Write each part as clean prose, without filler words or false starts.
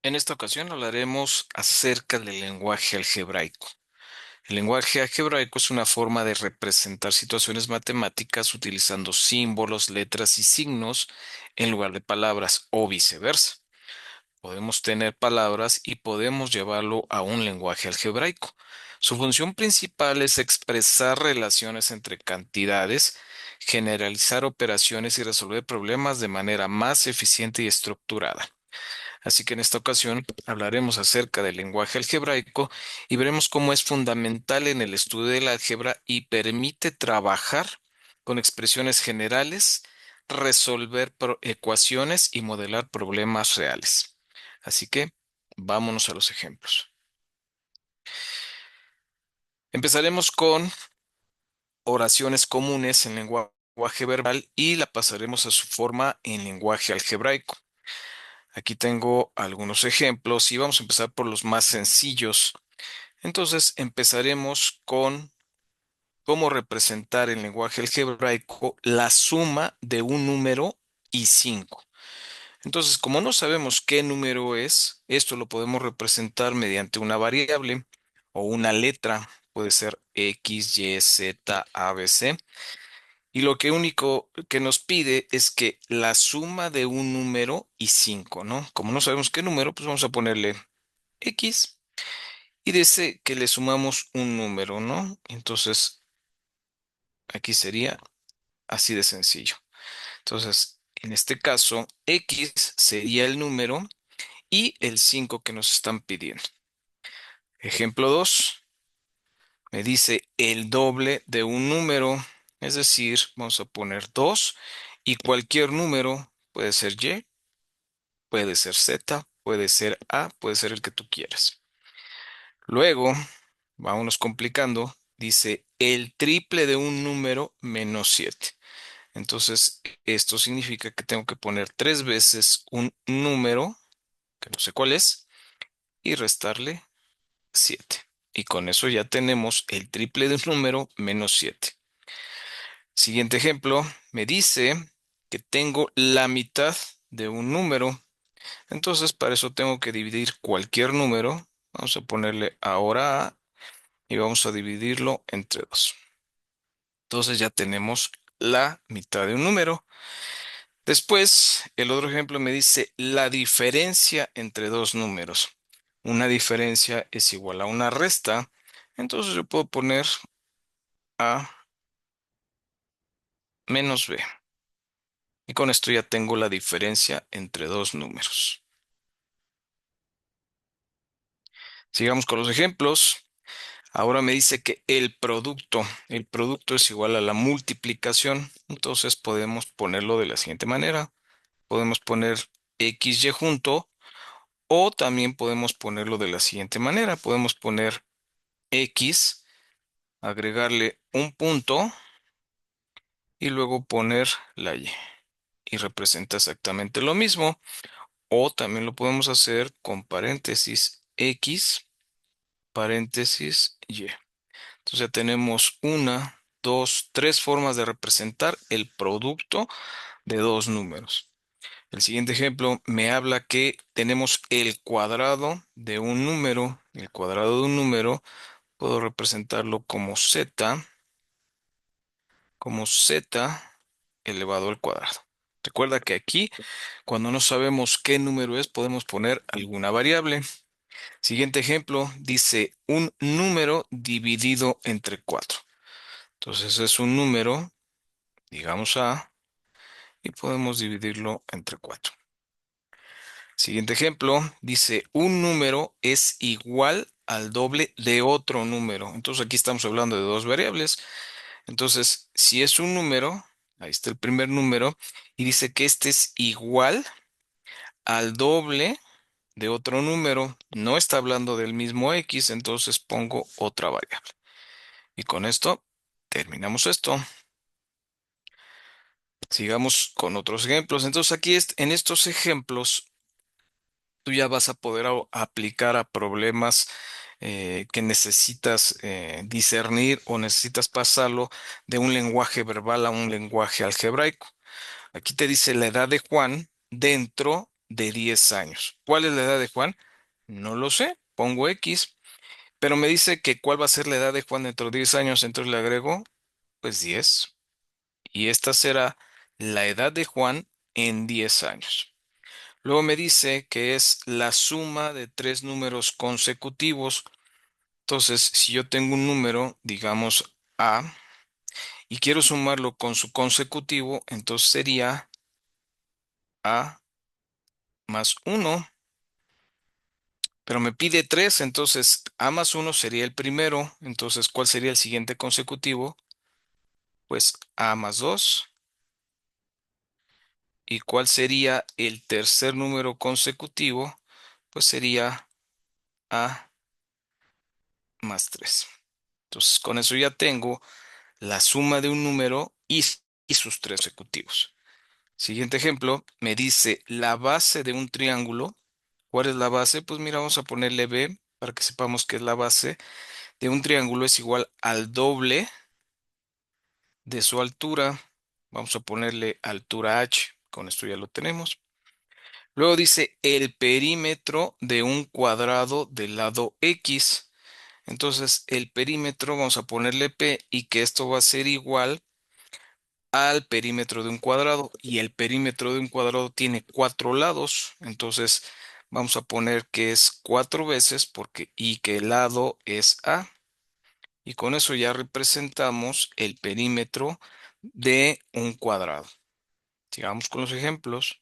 En esta ocasión hablaremos acerca del lenguaje algebraico. El lenguaje algebraico es una forma de representar situaciones matemáticas utilizando símbolos, letras y signos en lugar de palabras o viceversa. Podemos tener palabras y podemos llevarlo a un lenguaje algebraico. Su función principal es expresar relaciones entre cantidades, generalizar operaciones y resolver problemas de manera más eficiente y estructurada. Así que en esta ocasión hablaremos acerca del lenguaje algebraico y veremos cómo es fundamental en el estudio del álgebra y permite trabajar con expresiones generales, resolver ecuaciones y modelar problemas reales. Así que vámonos a los ejemplos. Empezaremos con oraciones comunes en lenguaje verbal y la pasaremos a su forma en lenguaje algebraico. Aquí tengo algunos ejemplos y vamos a empezar por los más sencillos. Entonces empezaremos con cómo representar en lenguaje algebraico la suma de un número y 5. Entonces, como no sabemos qué número es, esto lo podemos representar mediante una variable o una letra. Puede ser X, Y, Z, A, B, C. Y lo que único que nos pide es que la suma de un número y 5, ¿no? Como no sabemos qué número, pues vamos a ponerle X y dice que le sumamos un número, ¿no? Entonces, aquí sería así de sencillo. Entonces, en este caso, X sería el número y el 5 que nos están pidiendo. Ejemplo 2 me dice el doble de un número, es decir, vamos a poner 2 y cualquier número puede ser Y, puede ser Z, puede ser A, puede ser el que tú quieras. Luego, vámonos complicando, dice el triple de un número menos 7. Entonces, esto significa que tengo que poner 3 veces un número, que no sé cuál es, y restarle 7. Y con eso ya tenemos el triple de un número menos 7. Siguiente ejemplo, me dice que tengo la mitad de un número. Entonces, para eso tengo que dividir cualquier número. Vamos a ponerle ahora A y vamos a dividirlo entre 2. Entonces ya tenemos la mitad de un número. Después, el otro ejemplo me dice la diferencia entre dos números. Una diferencia es igual a una resta. Entonces yo puedo poner A menos B. Y con esto ya tengo la diferencia entre dos números. Sigamos con los ejemplos. Ahora me dice que el producto es igual a la multiplicación. Entonces podemos ponerlo de la siguiente manera. Podemos poner XY junto o también podemos ponerlo de la siguiente manera. Podemos poner X, agregarle un punto y luego poner la Y. Y representa exactamente lo mismo. O también lo podemos hacer con paréntesis X, paréntesis Y. Entonces ya tenemos una, dos, tres formas de representar el producto de dos números. El siguiente ejemplo me habla que tenemos el cuadrado de un número. El cuadrado de un número puedo representarlo como z elevado al cuadrado. Recuerda que aquí, cuando no sabemos qué número es, podemos poner alguna variable. Siguiente ejemplo, dice un número dividido entre 4. Entonces es un número, digamos A, y podemos dividirlo entre 4. Siguiente ejemplo, dice un número es igual al doble de otro número. Entonces aquí estamos hablando de dos variables. Entonces, si es un número, ahí está el primer número, y dice que este es igual al doble de otro número. No está hablando del mismo X, entonces pongo otra variable. Y con esto terminamos esto. Sigamos con otros ejemplos. Entonces aquí en estos ejemplos tú ya vas a poder aplicar a problemas que necesitas discernir o necesitas pasarlo de un lenguaje verbal a un lenguaje algebraico. Aquí te dice la edad de Juan dentro de 10 años. ¿Cuál es la edad de Juan? No lo sé, pongo X, pero me dice que cuál va a ser la edad de Juan dentro de 10 años, entonces le agrego pues 10. Y esta será la edad de Juan en 10 años. Luego me dice que es la suma de tres números consecutivos. Entonces, si yo tengo un número, digamos A, y quiero sumarlo con su consecutivo, entonces sería A más uno. Pero me pide 3, entonces A más uno sería el primero. Entonces, ¿cuál sería el siguiente consecutivo? Pues A más 2. ¿Y cuál sería el tercer número consecutivo? Pues sería A más 3. Entonces, con eso ya tengo la suma de un número y sus tres consecutivos. Siguiente ejemplo, me dice la base de un triángulo. ¿Cuál es la base? Pues mira, vamos a ponerle B para que sepamos que es la base de un triángulo es igual al doble de su altura. Vamos a ponerle altura H. Con esto ya lo tenemos. Luego dice el perímetro de un cuadrado del lado X. Entonces, el perímetro vamos a ponerle P y que esto va a ser igual al perímetro de un cuadrado. Y el perímetro de un cuadrado tiene cuatro lados. Entonces, vamos a poner que es cuatro veces porque y que el lado es A. Y con eso ya representamos el perímetro de un cuadrado. Sigamos con los ejemplos.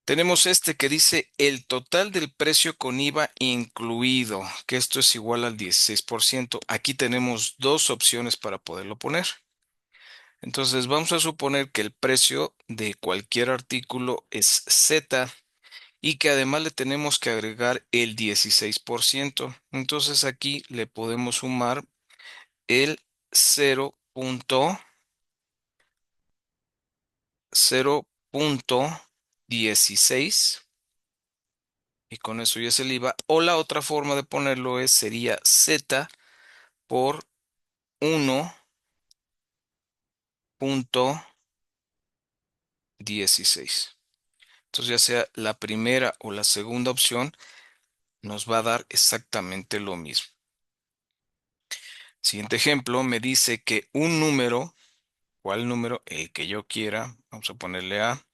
Tenemos este que dice el total del precio con IVA incluido, que esto es igual al 16%. Aquí tenemos dos opciones para poderlo poner. Entonces vamos a suponer que el precio de cualquier artículo es Z y que además le tenemos que agregar el 16%. Entonces aquí le podemos sumar el 0.16 y con eso ya es el IVA. O la otra forma de ponerlo sería Z por 1.16. Entonces ya sea la primera o la segunda opción nos va a dar exactamente lo mismo. Siguiente ejemplo me dice que un número, ¿cuál número? El que yo quiera, vamos a ponerle A,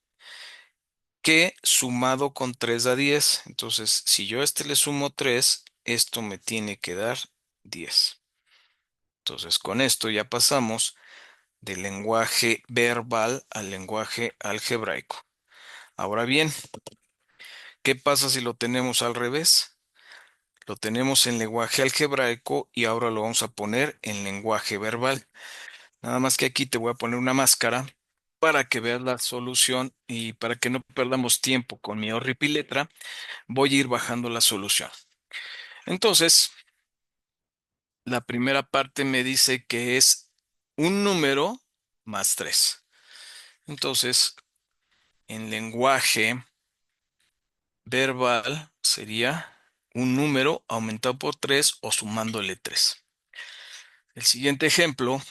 que sumado con 3 da 10. Entonces, si yo a este le sumo 3, esto me tiene que dar 10. Entonces, con esto ya pasamos del lenguaje verbal al lenguaje algebraico. Ahora bien, ¿qué pasa si lo tenemos al revés? Lo tenemos en lenguaje algebraico y ahora lo vamos a poner en lenguaje verbal. Nada más que aquí te voy a poner una máscara para que veas la solución y para que no perdamos tiempo con mi horripiletra, voy a ir bajando la solución. Entonces, la primera parte me dice que es un número más 3. Entonces, en lenguaje verbal sería un número aumentado por 3 o sumándole 3. El siguiente ejemplo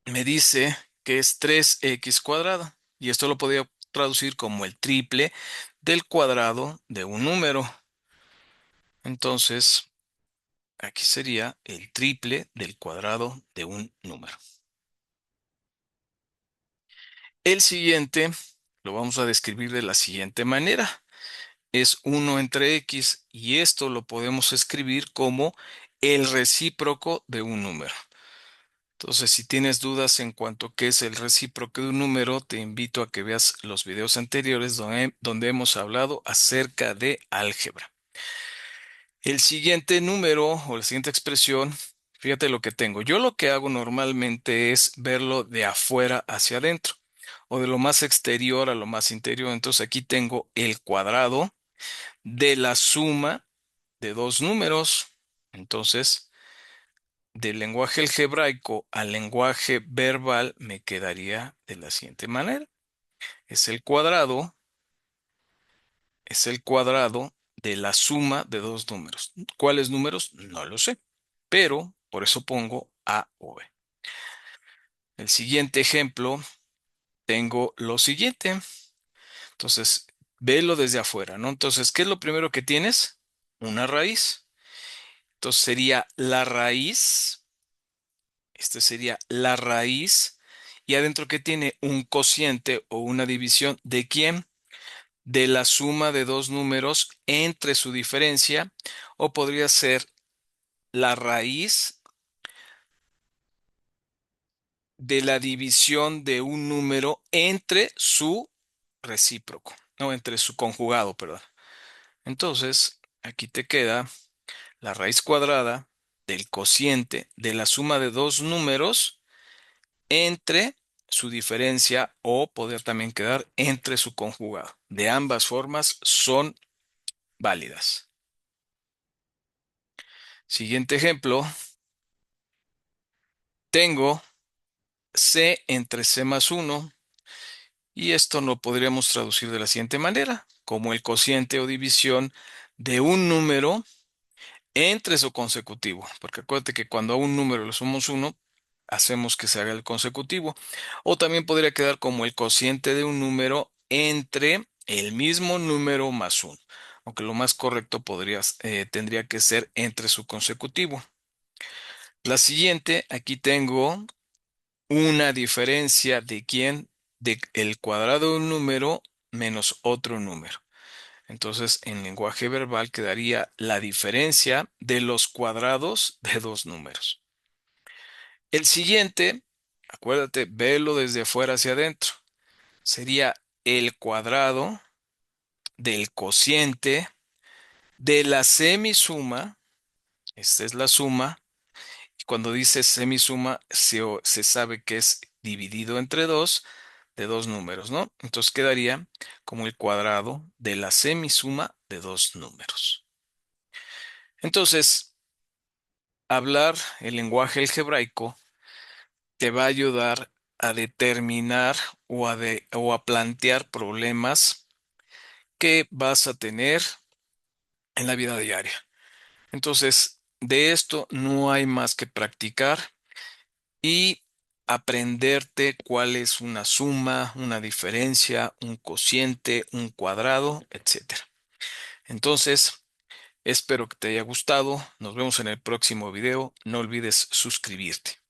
me dice que es 3x cuadrada y esto lo podría traducir como el triple del cuadrado de un número. Entonces, aquí sería el triple del cuadrado de un número. El siguiente lo vamos a describir de la siguiente manera. Es 1 entre x y esto lo podemos escribir como el recíproco de un número. Entonces, si tienes dudas en cuanto a qué es el recíproco de un número, te invito a que veas los videos anteriores donde hemos hablado acerca de álgebra. El siguiente número o la siguiente expresión, fíjate lo que tengo. Yo lo que hago normalmente es verlo de afuera hacia adentro o de lo más exterior a lo más interior. Entonces aquí tengo el cuadrado de la suma de dos números. Entonces, del lenguaje algebraico al lenguaje verbal me quedaría de la siguiente manera. Es el cuadrado, es el cuadrado de la suma de dos números. ¿Cuáles números? No lo sé, pero por eso pongo A o B. El siguiente ejemplo tengo lo siguiente. Entonces, velo desde afuera, ¿no? Entonces, ¿qué es lo primero que tienes? Una raíz. Entonces sería la raíz. Este sería la raíz. Y adentro que tiene un cociente o una división. ¿De quién? De la suma de dos números entre su diferencia. O podría ser la raíz de la división de un número entre su recíproco. No, entre su conjugado, perdón. Entonces, aquí te queda la raíz cuadrada del cociente de la suma de dos números entre su diferencia o poder también quedar entre su conjugado. De ambas formas son válidas. Siguiente ejemplo, tengo c entre c más 1 y esto lo podríamos traducir de la siguiente manera, como el cociente o división de un número entre su consecutivo, porque acuérdate que cuando a un número le sumamos uno, hacemos que se haga el consecutivo. O también podría quedar como el cociente de un número entre el mismo número más uno, aunque lo más correcto tendría que ser entre su consecutivo. La siguiente, aquí tengo una diferencia de quién, de el cuadrado de un número menos otro número. Entonces, en lenguaje verbal quedaría la diferencia de los cuadrados de dos números. El siguiente, acuérdate, velo desde afuera hacia adentro. Sería el cuadrado del cociente de la semisuma. Esta es la suma. Y cuando dice semisuma, se sabe que es dividido entre dos de dos números, ¿no? Entonces quedaría como el cuadrado de la semisuma de dos números. Entonces, hablar el lenguaje algebraico te va a ayudar a determinar o a plantear problemas que vas a tener en la vida diaria. Entonces, de esto no hay más que practicar y aprenderte cuál es una suma, una diferencia, un cociente, un cuadrado, etcétera. Entonces, espero que te haya gustado. Nos vemos en el próximo video. No olvides suscribirte.